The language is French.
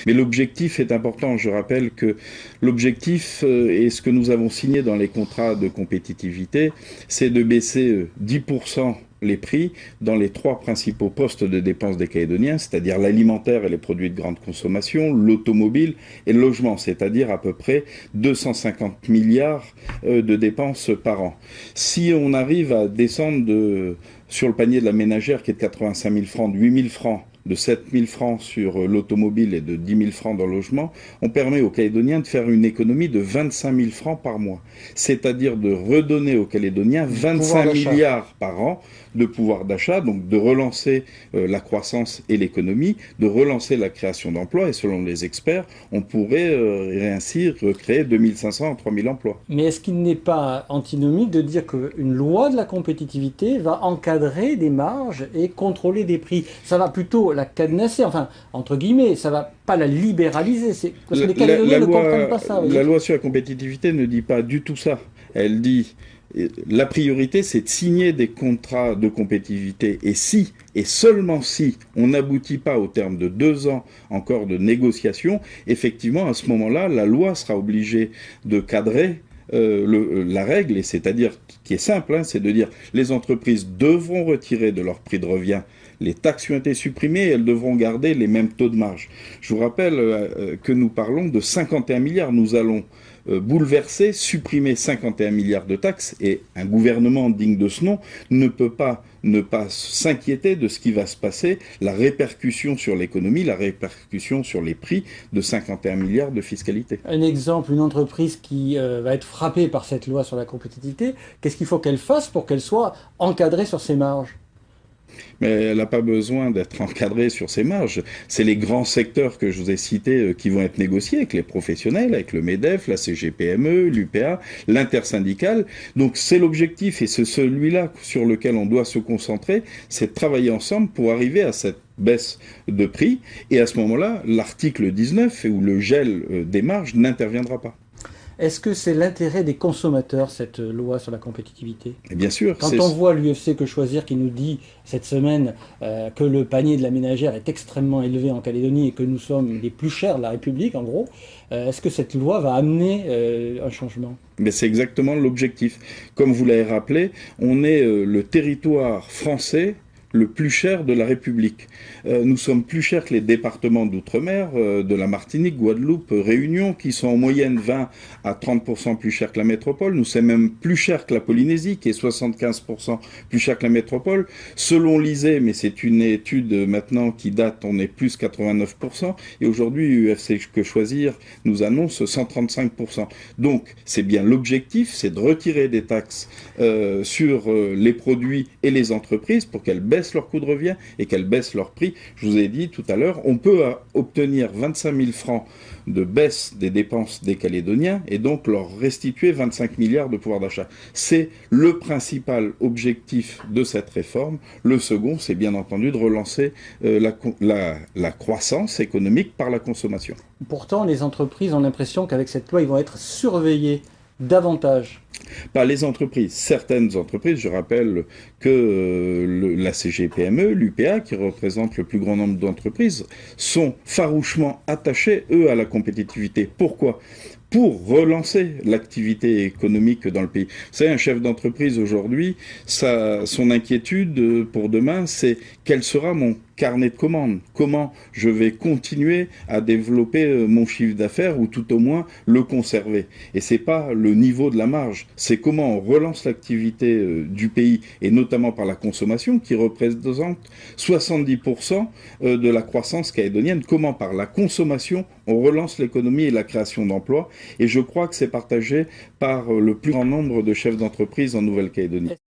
Mais l'objectif est important. Je rappelle que l'objectif et ce que nous avons signé dans les contrats de compétitivité, c'est de baisser 10% les prix dans les trois principaux postes de dépenses des Calédoniens, c'est-à-dire l'alimentaire et les produits de grande consommation, l'automobile et le logement, c'est-à-dire à peu près 250 milliards de dépenses par an. Si on arrive à descendre sur le panier de la ménagère qui est de 85 000 francs, de 8 000 francs, de 7 000 francs sur l'automobile et de 10 000 francs dans le logement, on permet aux Calédoniens de faire une économie de 25 000 francs par mois. C'est-à-dire de redonner aux Calédoniens 25 milliards par an de pouvoir d'achat, donc de relancer la croissance et l'économie, de relancer la création d'emplois, et selon les experts, on pourrait ainsi recréer 2500 à 3000 emplois. Mais est-ce qu'il n'est pas antinomique de dire qu'une loi de la compétitivité va encadrer des marges et contrôler des prix? Ça va plutôt la cadenasser, enfin, entre guillemets, ça va pas la libéraliser. Parce que les Calédoniens ne comprennent pas ça. La loi sur la compétitivité ne dit pas du tout ça. Elle dit la priorité, c'est de signer des contrats de compétitivité. Et si, et seulement si, on n'aboutit pas au terme de 2 ans encore de négociations, effectivement, à ce moment-là, la loi sera obligée de cadrer la règle, et c'est-à-dire, qui est simple, hein, c'est de dire les entreprises devront retirer de leur prix de revient les taxes qui ont été supprimées et elles devront garder les mêmes taux de marge. Je vous rappelle que nous parlons de 51 milliards. Nous allons bouleverser, supprimer 51 milliards de taxes, et un gouvernement digne de ce nom ne peut pas ne pas s'inquiéter de ce qui va se passer, la répercussion sur l'économie, la répercussion sur les prix de 51 milliards de fiscalité. Un exemple, une entreprise qui va être frappée par cette loi sur la compétitivité, qu'est-ce qu'il faut qu'elle fasse pour qu'elle soit encadrée sur ses marges? Mais elle n'a pas besoin d'être encadrée sur ses marges. C'est les grands secteurs que je vous ai cités qui vont être négociés avec les professionnels, avec le MEDEF, la CGPME, l'UPA, l'intersyndicale. Donc c'est l'objectif et c'est celui-là sur lequel on doit se concentrer, c'est de travailler ensemble pour arriver à cette baisse de prix. Et à ce moment-là, l'article 19, où le gel des marges, n'interviendra pas. Est-ce que c'est l'intérêt des consommateurs, cette loi sur la compétitivité? Et bien sûr. Quand on voit l'UFC Que Choisir qui nous dit cette semaine que le panier de la ménagère est extrêmement élevé en Calédonie et que nous sommes les plus chers de la République, en gros, est-ce que cette loi va amener un changement? Mais c'est exactement l'objectif. Comme vous l'avez rappelé, on est le territoire français le plus cher de la République. Nous sommes plus chers que les départements d'outre-mer, de la Martinique, Guadeloupe, Réunion, qui sont en moyenne 20 à 30% plus chers que la métropole. Nous sommes même plus chers que la Polynésie, qui est 75% plus cher que la métropole. Selon l'ISEE, mais c'est une étude maintenant qui date, on est plus 89%. Et aujourd'hui, UFC Que Choisir nous annonce 135%. Donc, c'est bien l'objectif, c'est de retirer des taxes sur les produits et les entreprises pour qu'elles baissent leur coût de revient et qu'elles baissent leur prix. Je vous ai dit tout à l'heure, on peut obtenir 25 000 francs de baisse des dépenses des Calédoniens et donc leur restituer 25 milliards de pouvoir d'achat. C'est le principal objectif de cette réforme. Le second, c'est bien entendu de relancer la croissance économique par la consommation. Pourtant, les entreprises ont l'impression qu'avec cette loi, ils vont être surveillés davantage. Pas les entreprises, certaines entreprises, je rappelle que la CGPME, l'UPA, qui représente le plus grand nombre d'entreprises, sont farouchement attachés, eux, à la compétitivité. Pourquoi ? Pour relancer l'activité économique dans le pays. Vous savez, un chef d'entreprise aujourd'hui, son inquiétude pour demain, c'est quel sera mon carnet de commandes? Comment je vais continuer à développer mon chiffre d'affaires ou tout au moins le conserver? Et c'est pas le niveau de la marge, c'est comment on relance l'activité du pays et notamment par la consommation qui représente 70% de la croissance calédonienne. Comment par la consommation on relance l'économie et la création d'emplois? Et je crois que c'est partagé par le plus grand nombre de chefs d'entreprise en Nouvelle-Calédonie.